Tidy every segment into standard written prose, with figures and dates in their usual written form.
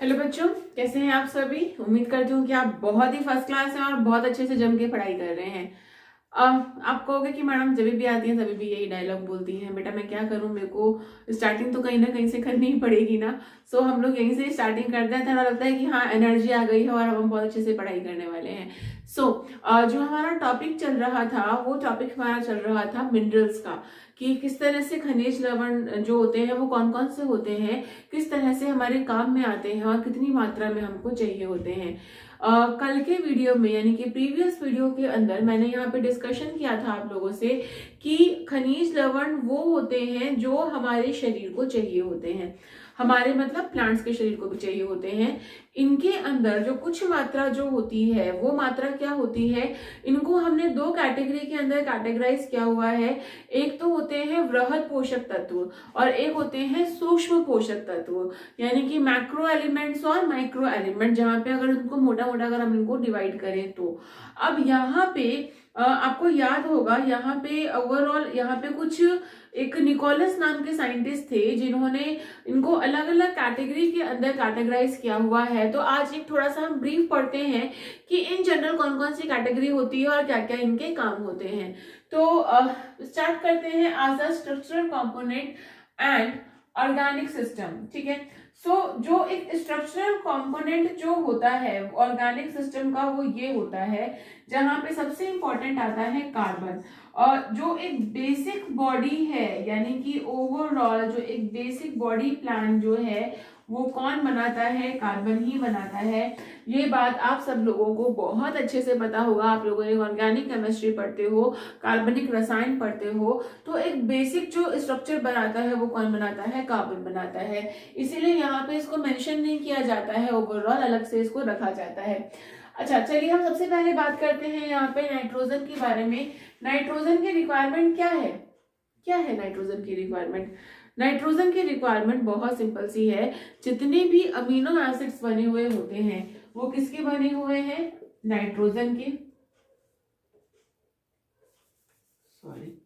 Hello बच्चों, कैसे हैं आप सभी। उम्मीद करती हूँ कि आप बहुत ही फर्स्ट क्लास हैं और बहुत अच्छे से जम के पढ़ाई कर रहे हैं। आप कहोगे कि मैडम जब भी आती हैं तभी भी यही डायलॉग बोलती हैं। बेटा मैं क्या करूँ, मेरे को स्टार्टिंग तो कहीं ना कहीं से करनी ही पड़ेगी ना। सो हम लोग यहीं से स्टार्टिंग करते हैं, थोड़ा लगता है कि हाँ एनर्जी आ गई है और हम बहुत अच्छे से पढ़ाई करने वाले हैं। जो हमारा टॉपिक चल रहा था वो टॉपिक हमारा चल रहा था मिनरल्स का, कि किस तरह से खनिज लवण जो होते हैं वो कौन कौन से होते हैं, किस तरह से हमारे काम में आते हैं और कितनी मात्रा में हमको चाहिए होते हैं। कल के वीडियो में यानी कि प्रीवियस वीडियो के अंदर मैंने यहाँ पे डिस्कशन किया था आप लोगों से कि खनिज लवण वो होते हैं जो हमारे शरीर को चाहिए होते हैं, हमारे मतलब प्लांट्स के शरीर को भी चाहिए होते हैं। इनके अंदर जो कुछ मात्रा जो होती है वो मात्रा क्या होती है, इनको हमने दो कैटेगरी के अंदर कैटेगराइज किया हुआ है। एक तो होते हैं वृहद पोषक तत्व और एक होते हैं सूक्ष्म पोषक तत्व, यानी कि मैक्रो एलिमेंट्स और माइक्रो एलिमेंट, जहां पे अगर उनको मोटा मोटा अगर हम इनको डिवाइड करें तो अब यहाँ पे आपको याद होगा यहाँ पे ओवरऑल यहाँ पे कुछ एक निकोलस नाम के साइंटिस्ट थे जिन्होंने इनको अलग अलग कैटेगरी के अंदर कैटेगराइज किया हुआ है। तो आज एक थोड़ा सा हम ब्रीफ पढ़ते हैं कि इन जनरल कौन कौन सी कैटेगरी होती है और क्या क्या इनके काम होते हैं। तो स्टार्ट करते हैं as a structural component and organic system. ठीक है, जो एक स्ट्रक्चरल कंपोनेंट जो होता है ऑर्गेनिक सिस्टम का वो ये होता है जहां पे सबसे इंपॉर्टेंट आता है कार्बन। और जो एक बेसिक बॉडी है यानी कि ओवरऑल जो एक बेसिक बॉडी प्लान जो है वो कौन बनाता है, कार्बन ही बनाता है। ये बात आप सब लोगों को बहुत अच्छे से पता होगा, आप लोगों ने ऑर्गेनिक केमिस्ट्री पढ़ते हो, कार्बनिक रसायन पढ़ते हो। तो एक बेसिक जो स्ट्रक्चर बनाता है वो कौन बनाता है, कार्बन बनाता है। इसीलिए यहाँ पे इसको मेंशन नहीं किया जाता है, ओवरऑल अलग से इसको रखा जाता है। अच्छा चलिए हम सबसे पहले बात करते हैं यहाँ पे नाइट्रोजन के बारे में। नाइट्रोजन की रिक्वायरमेंट क्या है, क्या है नाइट्रोजन की रिक्वायरमेंट। नाइट्रोजन की रिक्वायरमेंट बहुत सिंपल सी है, जितने भी अमीनो एसिड्स बने हुए होते हैं वो किसके बने हुए हैं, नाइट्रोजन के। सॉरी,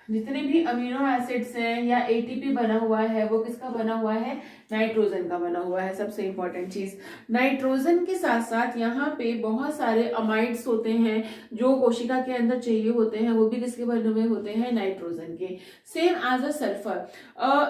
जितने भी अमीनो एसिड्स हैं या एटीपी बना हुआ है वो किसका बना हुआ है, नाइट्रोजन का बना हुआ है। सबसे इंपॉर्टेंट चीज, नाइट्रोजन के साथ साथ यहाँ पे बहुत सारे अमाइड्स होते हैं जो कोशिका के अंदर चाहिए होते हैं, वो भी किसके बने हुए होते हैं, नाइट्रोजन के। Same as a sulphur,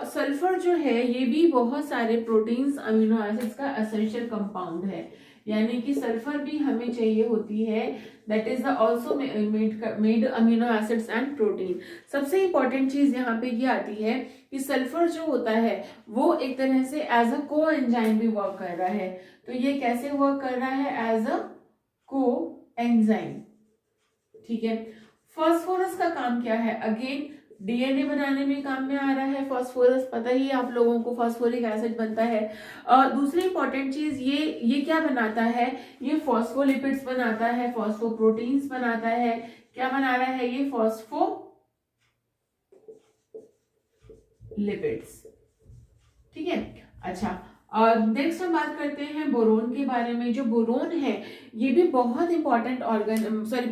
sulphur जो है ये भी बहुत सारे प्रोटीन्स अमीनो एसिड्स का एसेंशियल कंपाउंड है, यानी कि सल्फर भी हमें चाहिए होती है। That is also made amino acids and protein. सबसे इंपॉर्टेंट चीज यहाँ पे ये आती है कि सल्फर जो होता है वो एक तरह से एज अ को एंजाइम भी वर्क कर रहा है। तो ये कैसे वर्क कर रहा है, एज अ को एंजाइम। ठीक है, फास्फोरस का काम क्या है, अगेन डीएनए बनाने में काम में आ रहा है फास्फोरस, पता ही है आप लोगों को फास्फोरिक एसिड बनता है। दूसरी इंपॉर्टेंट चीज ये क्या बनाता है, ये फॉस्फोलिपिड्स बनाता है, फॉस्फोप्रोटीन्स बनाता है। क्या बना रहा है ये, फॉस्फोलिपिड्स। ठीक है, अच्छा नेक्स्ट हम बात करते हैं बोरोन के बारे में। जो बोरोन है ये भी बहुत इंपॉर्टेंट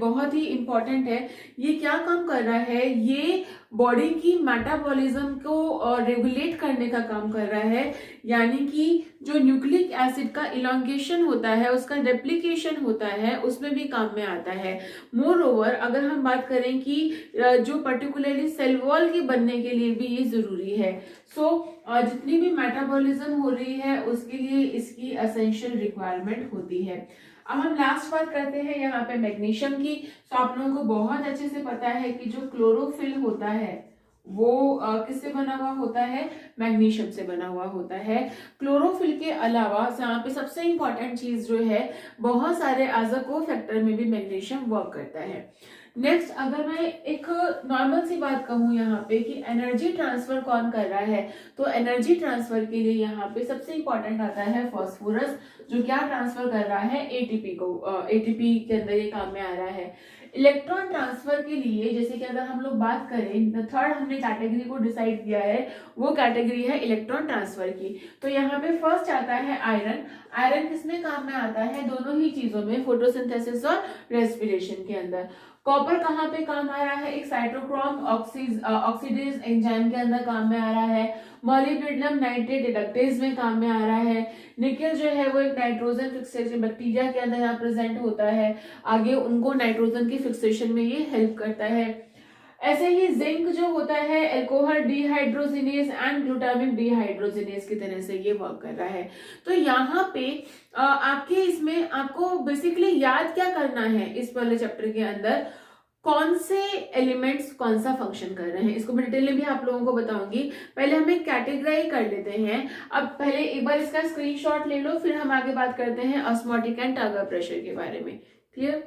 बहुत ही इंपॉर्टेंट है। ये क्या काम कर रहा है, ये बॉडी की मेटाबॉलिज्म को रेगुलेट करने का काम कर रहा है, यानी कि जो न्यूक्लिक एसिड का इलॉन्गेशन होता है, उसका रेप्लिकेशन होता है, उसमें भी काम में आता है। मोर ओवर अगर हम बात करें कि जो पर्टिकुलरली सेल वॉल के बनने के लिए भी ये जरूरी है। जितनी भी मेटाबॉलिज्म हो रही है उसके लिए इसकी एसेंशियल रिक्वायरमेंट होती है। अब हम लास्ट बात करते हैं यहाँ पे मैग्नीशियम की। तो आप लोगों को बहुत अच्छे से पता है कि जो क्लोरोफिल होता है वो किससे बना हुआ होता है, मैग्नीशियम से बना हुआ होता है। क्लोरोफिल के अलावा यहाँ पे सबसे इंपॉर्टेंट चीज जो है, बहुत सारे एज अ को फैक्टर में भी मैग्नीशियम वर्क करता है। नेक्स्ट अगर मैं एक नॉर्मल सी बात कहूँ यहाँ पे कि एनर्जी ट्रांसफर कौन कर रहा है, तो एनर्जी ट्रांसफर के लिए यहाँ पे सबसे इंपॉर्टेंट आता है फास्फोरस, जो क्या ट्रांसफर कर रहा है, एटीपी को। एटीपी के अंदर ये काम में आ रहा है। इलेक्ट्रॉन ट्रांसफर के लिए जैसे कि अगर हम लोग बात करें, थर्ड हमने कैटेगरी को डिसाइड किया है, वो कैटेगरी है इलेक्ट्रॉन ट्रांसफर की। तो यहाँ पे फर्स्ट आता है आयरन। आयरन किसमें काम में आता है, दोनों ही चीजों में, फोटोसिंथेसिस और रेस्पिरेशन के अंदर। कॉपर कहाँ पे काम आ रहा है, एक साइटोक्रोम ऑक्सीडेज एंजाइम के अंदर काम में आ रहा है। मॉलिब्डेनम नाइट्रेट रिडक्टेज में काम में आ रहा है। निकेल जो है वो एक नाइट्रोजन फिक्सेशन बैक्टीरिया के अंदर यहाँ प्रेजेंट होता है, आगे उनको नाइट्रोजन की फिक्सेशन में ये हेल्प करता है। ऐसे ही जिंक जो होता है alcohol dehydrogenase and glutamic dehydrogenase की तरह से ये वर्क कर रहा है। तो यहाँ पे आपके इसमें आपको बेसिकली याद क्या करना है, इस वाले चैप्टर के अंदर कौन से एलिमेंट्स कौन सा फंक्शन कर रहे हैं, इसको मैं डिटेल में भी आप लोगों को बताऊंगी। पहले हम एक कैटेगराइज कर लेते हैं। अब पहले एक बार इसका स्क्रीनशॉट ले लो, फिर हम आगे बात करते हैं ऑस्मोटिक एंड टर्गर प्रेशर के बारे में। क्लियर?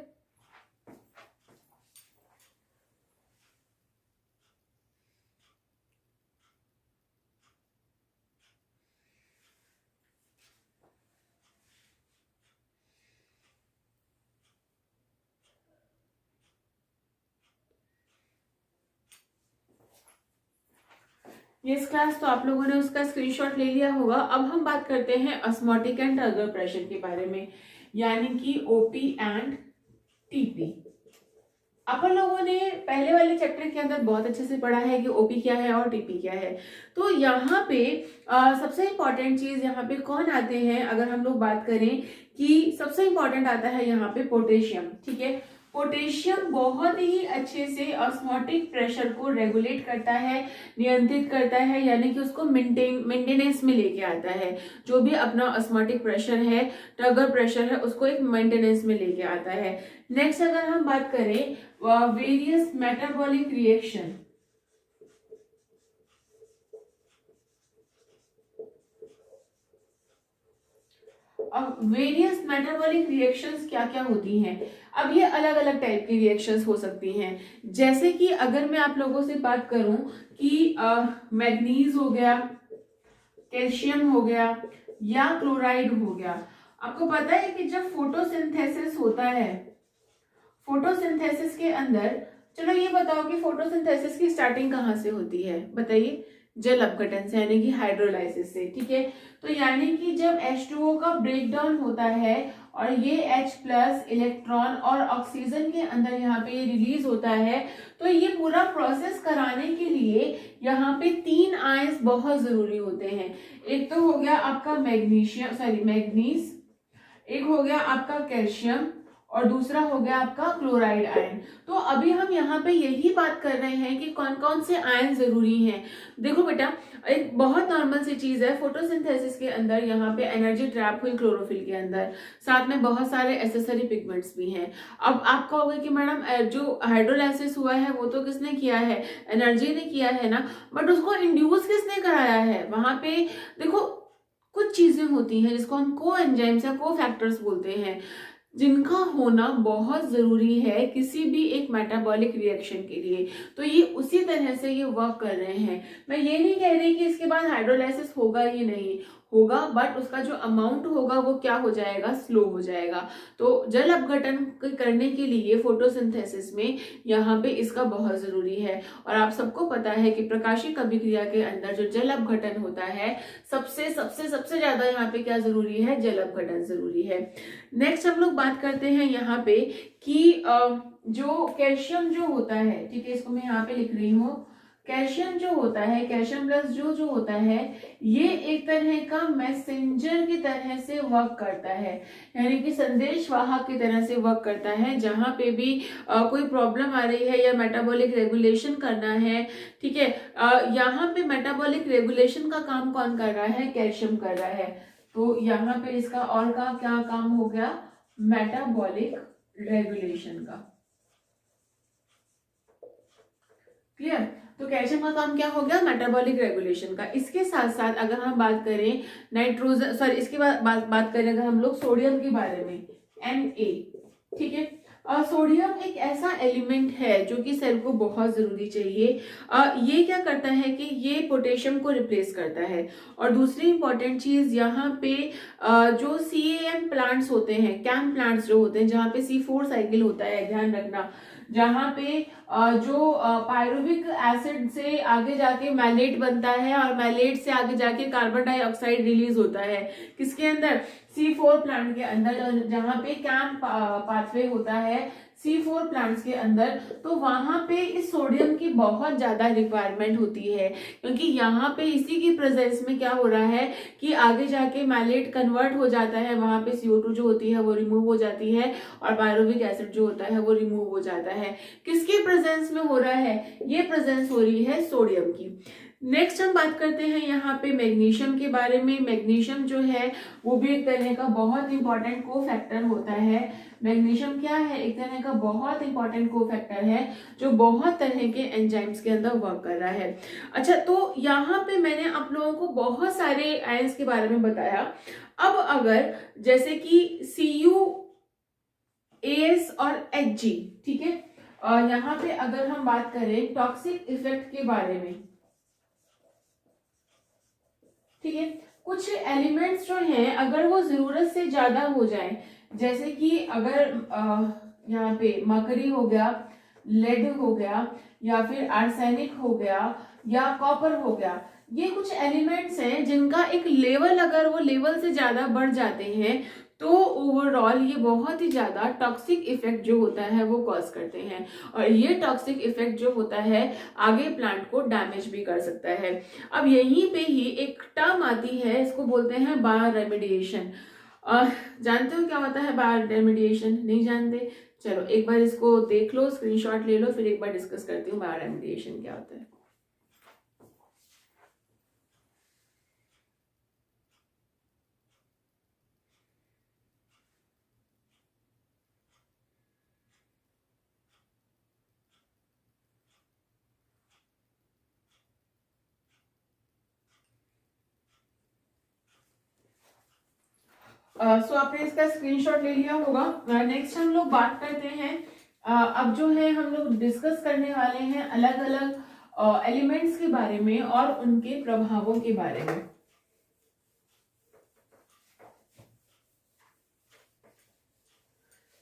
ये क्लास तो आप लोगों ने उसका स्क्रीनशॉट ले लिया होगा। अब हम बात करते हैं ऑस्मोटिक एंड टर्गर प्रेशर के बारे में, यानी कि ओपी एंड टीपी। अपन लोगों ने पहले वाले चैप्टर के अंदर बहुत अच्छे से पढ़ा है कि ओपी क्या है और टीपी क्या है। तो यहाँ पे सबसे इंपॉर्टेंट चीज यहाँ पे कौन आते हैं, अगर हम लोग बात करें कि सबसे इंपॉर्टेंट आता है यहाँ पे पोटेशियम। ठीक है, पोटेशियम बहुत ही अच्छे से ऑस्मोटिक प्रेशर को रेगुलेट करता है, नियंत्रित करता है, यानी कि उसको मेंटेनेंस में लेके आता है। जो भी अपना ऑस्मोटिक प्रेशर है, टर्गर प्रेशर है, उसको एक मेंटेनेंस में लेके आता है। नेक्स्ट अगर हम बात करें वेरियस मेटाबॉलिक रिएक्शन, अब वेरियस मेटाबॉलिक रिएक्शंस क्या क्या होती हैं। अब ये अलग अलग टाइप की रिएक्शंस हो सकती हैं, जैसे कि अगर मैं आप लोगों से बात करूं कि मैग्नीज हो गया, कैल्शियम हो गया या क्लोराइड हो गया। आपको पता है कि जब फोटोसिंथेसिस होता है, फोटोसिंथेसिस के अंदर, चलो ये बताओ कि फोटोसिंथेसिस की स्टार्टिंग कहाँ से होती है, बताइए? जल अपघटन से, यानी कि हाइड्रोलाइसिस से। ठीक है, तो यानी कि जब H2O का ब्रेक डाउन होता है और ये H+ इलेक्ट्रॉन और ऑक्सीजन के अंदर यहाँ पे ये रिलीज होता है, तो ये पूरा प्रोसेस कराने के लिए यहाँ पे 3 आयंस बहुत जरूरी होते हैं। एक तो हो गया आपका मैग्नीज, एक हो गया आपका कैल्शियम और दूसरा हो गया आपका क्लोराइड आयन। तो अभी हम यहाँ पे यही बात कर रहे हैं कि कौन कौन से आयन जरूरी हैं। देखो बेटा, एक बहुत नॉर्मल सी चीज है, फोटोसिंथेसिस के अंदर यहाँ पे एनर्जी ट्रैप हुई क्लोरोफिल के अंदर, साथ में बहुत सारे एसेसरी पिगमेंट्स भी हैं। अब आप कहोगे कि मैडम जो हाइड्रोलाइसिस हुआ है वो तो किसने किया है, एनर्जी ने किया है ना, बट उसको इंड्यूस किसने कराया है? वहां पे देखो कुछ चीजें होती हैं जिसको हम को एंजाइम्स या को फैक्टर्स बोलते हैं, जिनका होना बहुत जरूरी है किसी भी एक मेटाबॉलिक रिएक्शन के लिए। तो ये उसी तरह से ये वर्क कर रहे हैं। मैं ये नहीं कह रही कि इसके बाद हाइड्रोलाइसिस होगा ही नहीं, होगा, बट उसका जो अमाउंट होगा वो क्या हो जाएगा, स्लो हो जाएगा। तो जल अपघटन करने के लिए फोटोसिंथेसिस में यहाँ पे इसका बहुत जरूरी है। और आप सबको पता है कि प्रकाशिक अभिक्रिया के अंदर जो जल अपघटन होता है, सबसे सबसे सबसे ज्यादा यहाँ पे क्या जरूरी है, जल अपघटन जरूरी है। नेक्स्ट हम लोग बात करते हैं यहाँ पे कि जो कैल्शियम जो होता है, ठीक है, इसको मैं यहाँ पे लिख रही हूँ, कैल्शियम जो होता है, कैल्शियम प्लस जो होता है, ये एक तरह का मैसेंजर की तरह से वर्क करता है, यानी कि संदेश वाहक की तरह से वर्क करता है। जहां पे भी कोई प्रॉब्लम आ रही है या मेटाबॉलिक रेगुलेशन करना है, ठीक है, यहाँ पे मेटाबॉलिक रेगुलेशन का काम कौन कर रहा है, कैल्शियम कर रहा है। तो यहाँ पे इसका और का क्या काम हो गया, मेटाबॉलिक रेगुलेशन का। क्लियर? तो कैल्शियम का काम क्या हो गया, मेटाबॉलिक रेगुलेशन का। इसके साथ साथ अगर हम बात करें नाइट्रोजन, सॉरी, इसके बाद बात करें अगर हम लोग सोडियम के बारे में, Na, ठीक है, सोडियम एक ऐसा एलिमेंट है जो कि सेल को बहुत जरूरी चाहिए। ये क्या करता है कि ये पोटेशियम को रिप्लेस करता है। और दूसरी इंपॉर्टेंट चीज यहाँ पे जो CAM प्लांट्स होते हैं, कैम प्लांट्स जो होते हैं, जहाँ पे C4 साइकिल होता है, ध्यान रखना, जहाँ पे जो पायरुविक एसिड से आगे जाके मैलेट बनता है और मैलेट से आगे जाके कार्बन डाइऑक्साइड रिलीज होता है, किसके अंदर, C4 प्लांट के अंदर, जहाँ पे कैम पाथवे होता है C4 प्लांट्स के अंदर, तो वहां पे इस सोडियम की बहुत ज्यादा रिक्वायरमेंट होती है, क्योंकि यहाँ पे इसी की प्रेजेंस में क्या हो रहा है कि आगे जाके मैलेट कन्वर्ट हो जाता है, वहां पे CO2 जो होती है वो रिमूव हो जाती है और पायरुविक एसिड जो होता है वो रिमूव हो जाता है। किसके प्रेजेंस में हो रहा है? ये प्रेजेंस हो रही है सोडियम की। नेक्स्ट हम बात करते हैं यहाँ पे मैग्नीशियम के बारे में। मैग्नीशियम जो है वो भी एक तरह का बहुत इंपॉर्टेंट को फैक्टर होता है। मैग्नीशियम क्या है? एक तरह का बहुत इंपॉर्टेंट को फैक्टर है जो बहुत तरह के एंजाइम्स के अंदर वर्क कर रहा है। अच्छा, तो यहाँ पे मैंने आप लोगों को बहुत सारे आयंस के बारे में बताया। अब अगर जैसे कि Cu, As और Hg, ठीक है, और यहाँ पे अगर हम बात करें टॉक्सिक इफेक्ट के बारे में, ठीक है, कुछ एलिमेंट्स जो हैं अगर वो जरूरत से ज्यादा हो जाए, जैसे कि अगर यहाँ पे मरकरी हो गया, लेड हो गया, या फिर आर्सेनिक हो गया, या कॉपर हो गया, ये कुछ एलिमेंट्स हैं जिनका एक लेवल अगर वो लेवल से ज्यादा बढ़ जाते हैं तो ओवरऑल ये बहुत ही ज्यादा टॉक्सिक इफेक्ट जो होता है वो कॉज करते हैं, और ये टॉक्सिक इफेक्ट जो होता है आगे प्लांट को डैमेज भी कर सकता है। अब यहीं पे ही एक टर्म आती है, इसको बोलते हैं बायोरेमेडिएशन। जानते हो क्या होता है बायोरेमेडिएशन? नहीं जानते? चलो एक बार इसको देख लो, स्क्रीनशॉट ले लो, फिर एक बार डिस्कस करती हूँ बायोरेमेडिएशन क्या होता है। सो आपने इसका स्क्रीनशॉट ले लिया होगा। नेक्स्ट हम लोग बात करते हैं, अब जो है हम लोग डिस्कस करने वाले हैं अलग अलग एलिमेंट्स के बारे में और उनके प्रभावों के बारे में।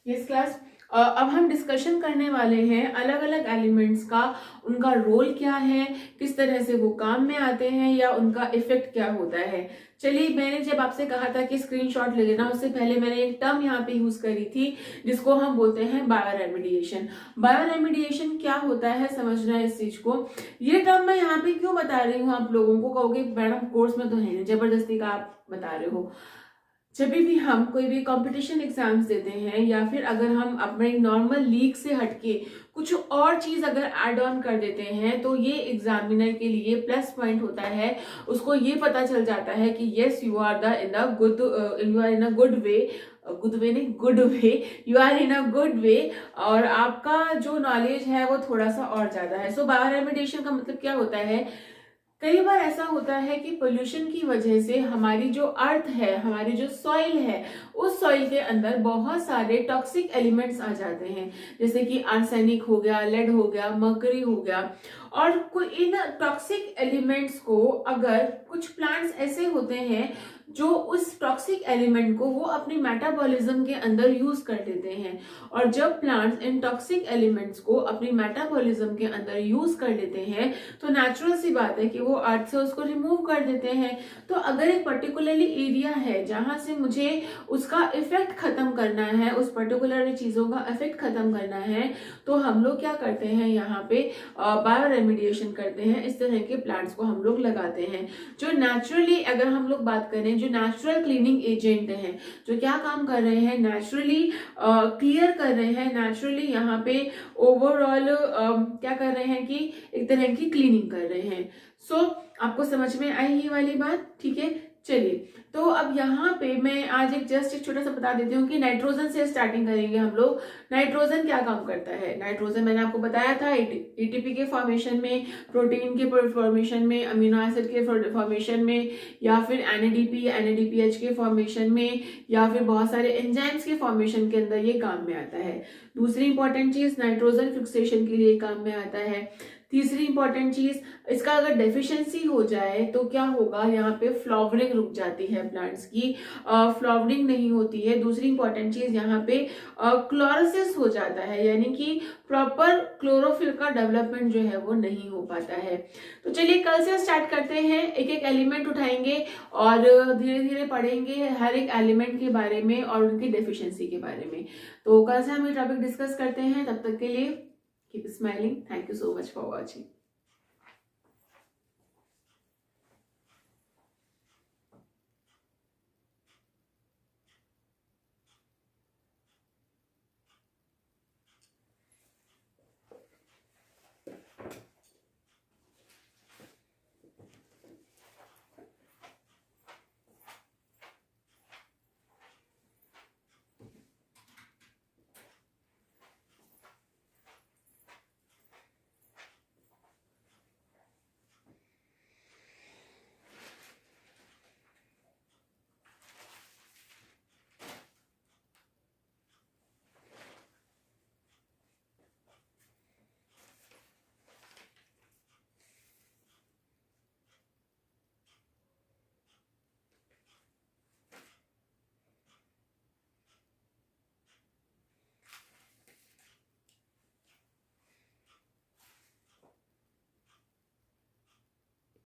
यस क्लास, अब हम डिस्कशन करने वाले हैं अलग अलग एलिमेंट्स का, उनका रोल क्या है, किस तरह से वो काम में आते हैं, या उनका इफेक्ट क्या होता है। चलिए, मैंने जब आपसे कहा था कि स्क्रीनशॉट ले लेना, उससे पहले मैंने एक टर्म यहाँ पे यूज करी थी जिसको हम बोलते हैं बायोरेमेडिएशन। बायोरेमेडिएशन क्या होता है समझना है इस चीज को। ये टर्म मैं यहाँ पे क्यों बता रही हूँ, आप लोगों को कहोगे मैडम कोर्स में तो है नहीं, जबरदस्ती का आप बता रहे हो। जब भी हम कोई भी कंपटीशन एग्जाम्स देते हैं या फिर अगर हम अपने नॉर्मल लीग से हटके कुछ और चीज अगर ऐड ऑन कर देते हैं तो ये एग्जामिनर के लिए प्लस पॉइंट होता है। उसको ये पता चल जाता है कि yes you are in a good, you are in a good way, good way नहीं, good way, you are in a good way, और आपका जो नॉलेज है वो थोड़ा सा और ज्यादा है। सो बायोरेमेडिएशन का मतलब क्या होता है, कई बार ऐसा होता है कि पोल्यूशन की वजह से हमारी जो अर्थ है, हमारी जो सॉइल है, उस सॉइल के अंदर बहुत सारे टॉक्सिक एलिमेंट्स आ जाते हैं, जैसे कि आर्सेनिक हो गया, लेड हो गया, मरकरी हो गया। और इन टॉक्सिक एलिमेंट्स को अगर कुछ प्लांट्स ऐसे होते हैं जो उस टॉक्सिक एलिमेंट को वो अपनी मेटाबॉलिज्म के अंदर यूज कर लेते हैं, और जब प्लांट्स इन टॉक्सिक एलिमेंट्स को अपनी मेटाबॉलिज्म के अंदर यूज कर लेते हैं तो नेचुरल सी बात है कि वो अर्थ से उसको रिमूव कर देते हैं। तो अगर एक पर्टिकुलरली एरिया है जहां से मुझे उसका इफेक्ट खत्म करना है, उस पर्टिकुलर चीजों का इफेक्ट खत्म करना है, तो हम लोग क्या करते हैं, यहाँ पे बायोरेमेडिएशन करते हैं। इस तरह के प्लांट्स को हम लोग लगाते हैं जो नेचुरली, अगर हम लोग बात करें, जो नेचुरल क्लीनिंग एजेंट हैं, जो क्या काम कर रहे हैं, नेचुरली क्लियर कर रहे हैं, नेचुरली यहाँ पे ओवरऑल क्या कर रहे हैं कि एक तरह की क्लीनिंग कर रहे हैं। सो आपको समझ में आई ये वाली बात, ठीक है। चलिए, तो अब यहाँ पे मैं आज एक छोटा सा बता देती हूँ कि नाइट्रोजन से स्टार्टिंग करेंगे हम लोग। नाइट्रोजन क्या काम करता है? नाइट्रोजन मैंने आपको बताया था एटीपी के फॉर्मेशन में, प्रोटीन के फॉर्मेशन में, अमीनो एसिड के फॉर्मेशन में, या फिर एनएडीपी एनएडीपीएच के फॉर्मेशन में, या फिर बहुत सारे एंजाइम्स के फॉर्मेशन के अंदर ये काम में आता है। दूसरी इंपॉर्टेंट चीज, नाइट्रोजन फिक्सेशन के लिए काम में आता है। तीसरी इंपॉर्टेंट चीज, इसका अगर डेफिशिएंसी हो जाए तो क्या होगा, यहाँ पे फ्लावरिंग रुक जाती है प्लांट्स की, फ्लावरिंग नहीं होती है। दूसरी इंपॉर्टेंट चीज, यहाँ पे क्लोरोसिस हो जाता है, यानी कि प्रॉपर क्लोरोफिल का डेवलपमेंट जो है वो नहीं हो पाता है। तो चलिए कल से स्टार्ट करते हैं, एक एक एलिमेंट उठाएंगे और धीरे धीरे पढ़ेंगे हर एक एलिमेंट के बारे में और उनकी डेफिशिएंसी के बारे में। तो कल से हम ये टॉपिक डिस्कस करते हैं, तब तक के लिए keep smiling. Thank you so much for watching.